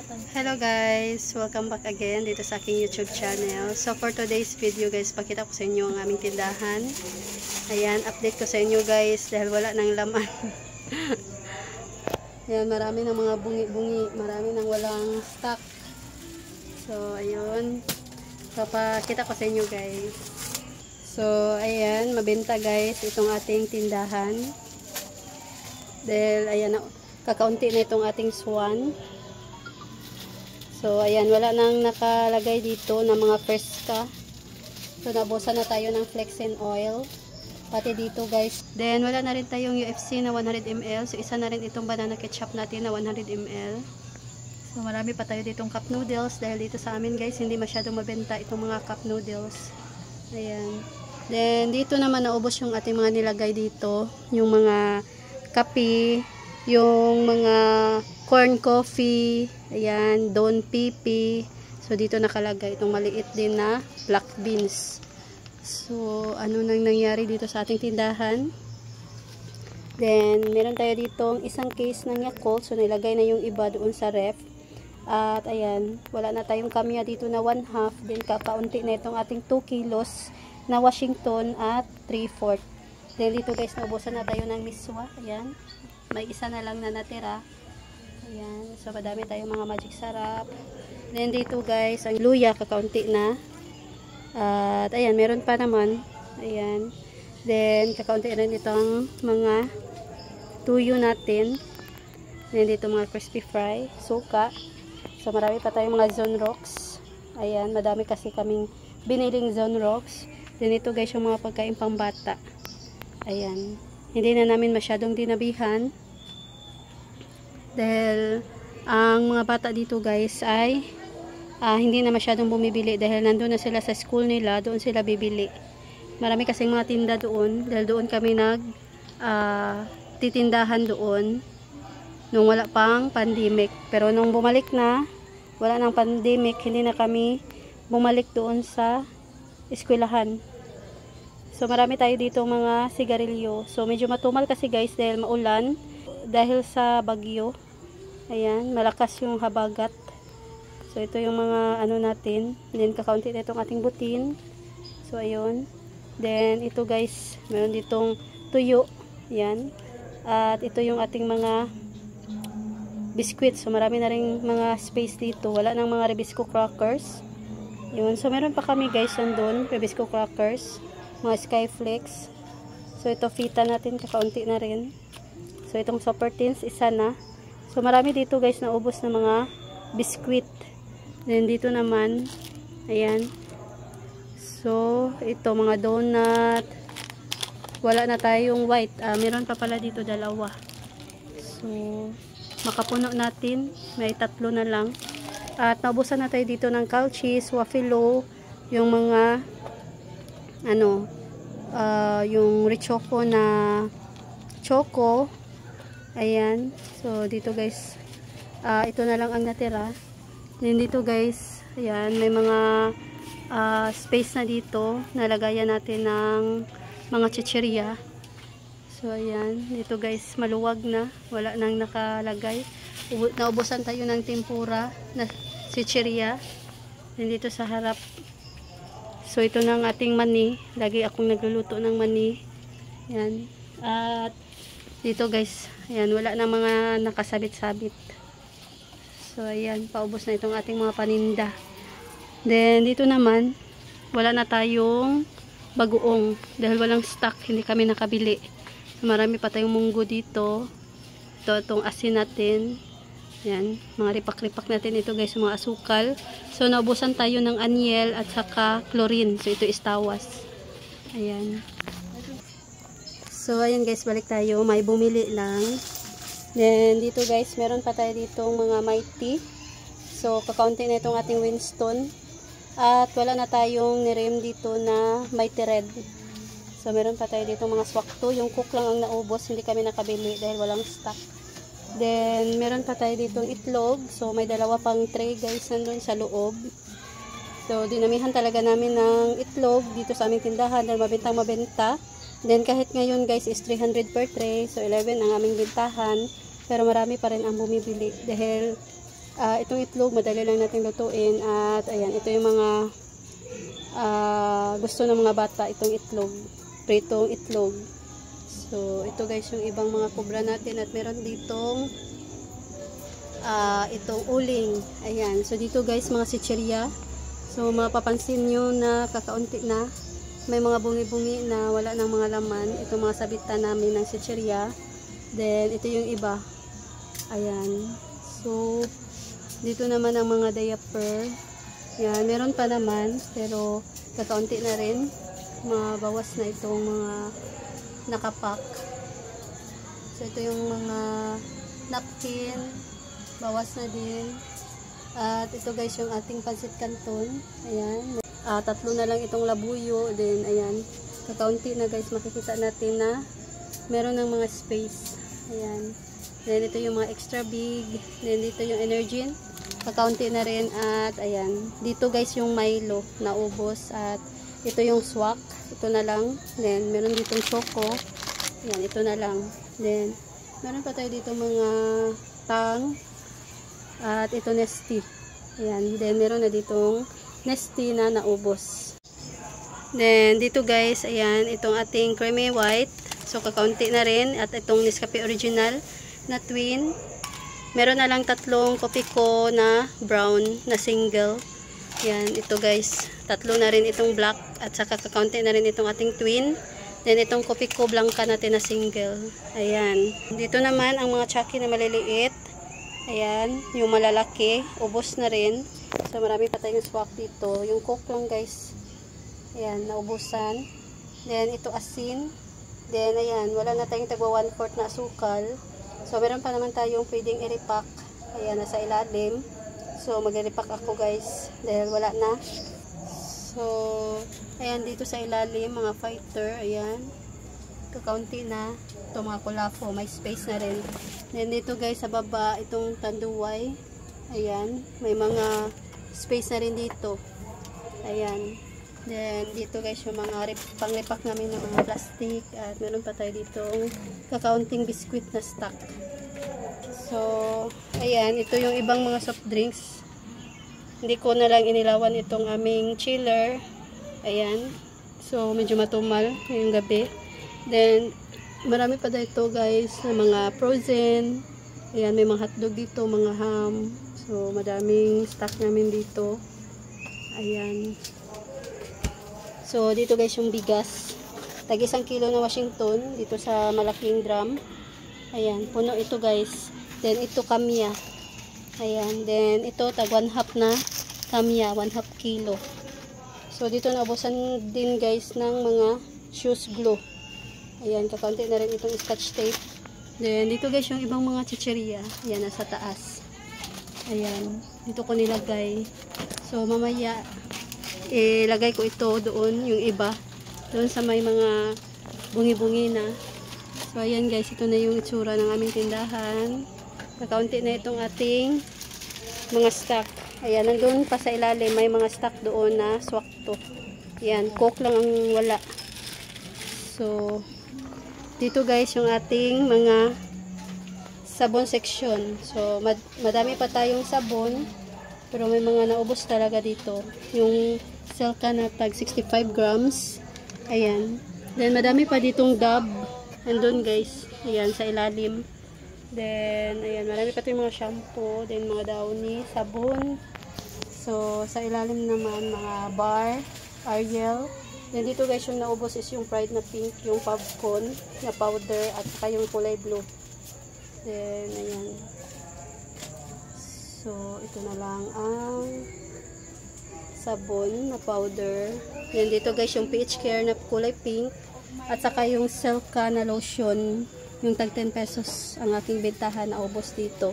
Hello guys! Welcome back again dito sa aking YouTube channel. So for today's video guys, pakita ko sa inyo ang aming tindahan. Ayan, update ko sa inyo guys dahil wala nang laman. Ayan, marami ng mga bungi-bungi, marami nang walang stock. So ayun, papakita ko sa inyo guys. So ayan, mabenta guys itong ating tindahan. Dahil ayan, kakaunti na itong ating swan. So, ayan, wala nang nakalagay dito na mga Fresca. So, nabusan na tayo ng Flexin oil. Pati dito, guys. Then, wala na rin tayong UFC na 100 ml. So, isa na rin itong banana ketchup natin na 100 ml. So, marami pa tayo ditong cup noodles. Dahil dito sa amin, guys, hindi masyadong mabenta itong mga cup noodles. Ayan. Then, dito naman naubos yung ating mga nilagay dito. Yung mga kape, yung mga corn coffee, ayan, don pipi. So, dito nakalagay itong maliit din na black beans. So, ano nang nangyari dito sa ating tindahan? Then, meron tayo ditong isang case ng Yakult. So, nilagay na yung iba doon sa ref. At, ayan, wala na tayong kamya dito na 1/2. Then, kakaunti na itong ating 2 kilos na Washington at 3/4. Then, dito guys, naubusan na tayo ng miswa. Ayan, may isa na lang na natira. Ayan, so madami tayong mga magic sarap. Then dito guys, ang luya kakaunti na. At ayan, meron pa naman. Ayan. Then kakaunti rin itong mga tuyo natin. Then dito mga crispy fry, suka. So marami pa tayong mga Zone Rocks. Ayan, madami kasi kaming biniling Zone Rocks. Then ito guys, yung mga pagkain pang bata. Ayan. Hindi na namin masyadong dinabihan. Dahil ang mga bata dito guys ay hindi na masyadong bumibili dahil nandun na sila sa school nila, doon sila bibili. Marami kasing mga tinda doon dahil doon kami titindahan doon nung wala pang pandemic. Pero nung bumalik na, wala nang pandemic, hindi na kami bumalik doon sa eskwelahan. So marami tayo dito mga sigarilyo. So medyo matumal kasi guys dahil maulan. Dahil sa bagyo, ayan, malakas yung habagat. So ito yung mga ano natin. Then kakaunti na itong ating butin. So ayun. Then ito guys, meron ditong tuyo. Ayan. At ito yung ating mga biscuits. So marami na rin mga space dito. Wala nang mga Rebisco crackers. Yun. So meron pa kami guys nandun, Rebisco crackers, mga Skyflex. So ito fita natin, kakaunti na rin. So, itong Super Tins, isa na. So, marami dito guys na ubos na mga biskuit. Then, dito naman, ayan. So, ito mga donut. Wala na tayong white. Meron pa pala dito dalawa. So, makapuno natin. May 3 na lang. At, naubusan na tayo dito ng Calchis, Wafilo, yung mga, yung Richoco na choco. Ayan. So, dito guys, ito na lang ang natira. Then dito guys, ayan, may mga space na dito. Nalagayan natin ng mga chichirya. So, ayan. Dito guys, maluwag na. Wala nang nakalagay. Naubusan tayo ng tempura na chichirya. Then dito sa harap. So, ito na ang ating mani. Lagi akong nagluluto ng mani. Ayan. At dito guys, ayan, wala na mga nakasabit-sabit. So ayan, paubos na itong ating mga paninda. Then dito naman, wala na tayong bagoong dahil walang stock, hindi kami nakabili. So, marami pa tayong munggo dito. Itong asin natin. Ayan, mga ripak-ripak natin ito guys, mga asukal. So naubusan tayo ng anyel at saka chlorine. So ito is tawas. Ayan. So, ayan guys, balik tayo. May bumili lang. Then, dito guys, meron pa tayo ditong mga Mighty. So, kakaunti na itong ating Winston. At wala na tayong nirem dito na Mighty Red. So, meron pa tayo ditong mga Swakto. Yung cook lang ang naubos. Hindi kami nakabili dahil walang stock. Then, meron pa tayo ditong itlog. So, may 2 pang tray guys nandun sa loob. So, dinamihan talaga namin ng itlog dito sa aming tindahan dahil mabentang mabenta. Then kahit ngayon guys is 300 per tray. So 11 ang aming bintahan. Pero marami pa rin ang bumibili. Dahil itong itlog, madali lang natin lutuin. At ayan, ito yung mga gusto ng mga bata, itong itlog, pritong itlog. So ito guys yung ibang mga kubra natin. At meron ditong itong uling. Ayan, so dito guys mga chichirya. So mapapansin nyo na kakaunti na, may mga bungi-bungi na wala ng mga laman. Ito mga sabitan namin ng chichirya. Then ito yung iba. Ayan, so dito naman ang mga diaper. Yan, meron pa naman pero kakaunti na rin. Mabawas na itong mga nakapak. So ito yung mga napkin, bawas na din. At ito guys yung ating pancit canton. Ayan, tatlo na lang itong labuyo. Then ayan, kakaunti na guys, makikita natin na meron ng mga space. Ayan, then ito yung mga extra big. Then dito yung Energin, kakaunti na rin. At ayan, dito guys yung Milo na ubos. At ito yung swak, ito na lang. Then meron ditong choco. Ayan, ito na lang. Then meron pa tayo dito mga tang. At ito Nesty. Ayan, then meron na ditong Nesty na naubos. Then dito guys, ayan, itong ating creamy white. So kakaunti na rin. At itong Nescafe original na twin. Meron na lang tatlong Kopiko na brown na single. Yan, ito guys, tatlo na rin itong black. At saka kakaunti na rin itong ating twin. Then itong Kopiko blanca natin na single. Ayan, dito naman ang mga chucky na maliliit. Ayan, yung malalaki, ubos na rin. So marami pa tayong swak dito. Yung coke lang guys, ayan, naubusan. Then ito asin. Then ayan, wala na tayong tagwa 1/4 na asukal. So meron pa naman tayong pwedeng i-repack. Ayan, nasa ilalim. So mag-repack ako guys dahil wala na. So ayan, dito sa ilalim mga fighter. Ayan, kakaunti na. Ito mga kulafo, may space na rin. Then dito guys sa baba, itong tanduay. Ayan, may mga space na rin dito. Ayan. Then dito guys yung mga pang-repack namin ng mga plastic. At meron pa tayo dito kakaunting biskuit na stock. So ayan, ito yung ibang mga soft drinks. Hindi ko na lang inilawan itong aming chiller. Ayan, so medyo matumal ngayong gabi. Then marami pa dito guys na mga frozen. Ayan, may mga hotdog dito, mga ham. So madaming stock namin dito. Ayan. So dito guys yung bigas. Tag 1 kilo na Washington dito sa malaking drum. Ayan, puno ito guys. Then ito kamya. Ayan, then ito tag 1/2 na kamya, 1/2 kilo. So dito naubusan din guys ng mga shoes glue. Ayan, kakaunti na rin itong scotch tape. Then dito guys yung ibang mga chichirya. Ayan, nasa taas. Ayan, dito ko nilagay. So mamaya ilagay ko ito doon, yung iba doon sa may mga bungi-bungi na. So ayan guys, ito na yung itsura ng aming tindahan. Kakaunti na itong ating mga stock. Ayan, nandun pa sa ilalim may mga stock doon na swak to. Ayan, coke lang ang wala. So dito guys yung ating mga sabon section. So madami pa tayong sabon, pero may mga naubos talaga dito. Yung Selka na tag 65 grams. Ayan. Then madami pa ditong Dove. Andun guys. Ayan, sa ilalim. Then ayan, marami pa tayong mga shampoo. Then mga Downy, sabon. So sa ilalim naman mga bar, Ariel. Then dito guys yung naubos is yung Pride na pink, yung popcorn na powder, at saka yung kulay blue. Then ayan. So ito na lang ang sabon na powder. Yan dito guys yung PH Care na kulay pink, at saka yung Selka na lotion, yung tag 10 pesos ang aking bentahan na ubos dito.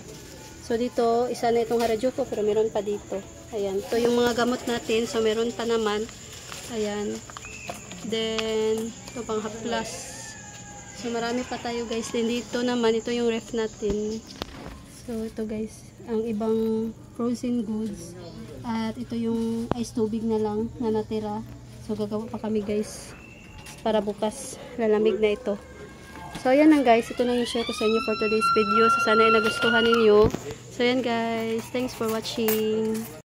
So dito isa na itong Harajuku, pero meron pa dito. Ayan, ito yung mga gamot natin. So meron pa naman. Ayan. Then ito pang haplas. So marami pa tayo guys. Then dito naman, ito yung ref natin. So ito guys, ang ibang frozen goods. At ito yung ice tubig na lang na natira. So gagawa pa kami guys para bukas lalamig na ito. So, ayan lang guys. Ito lang yung share ko sa inyo for today's video. So, sana ay nagustuhan ninyo. So, ayan guys. Thanks for watching.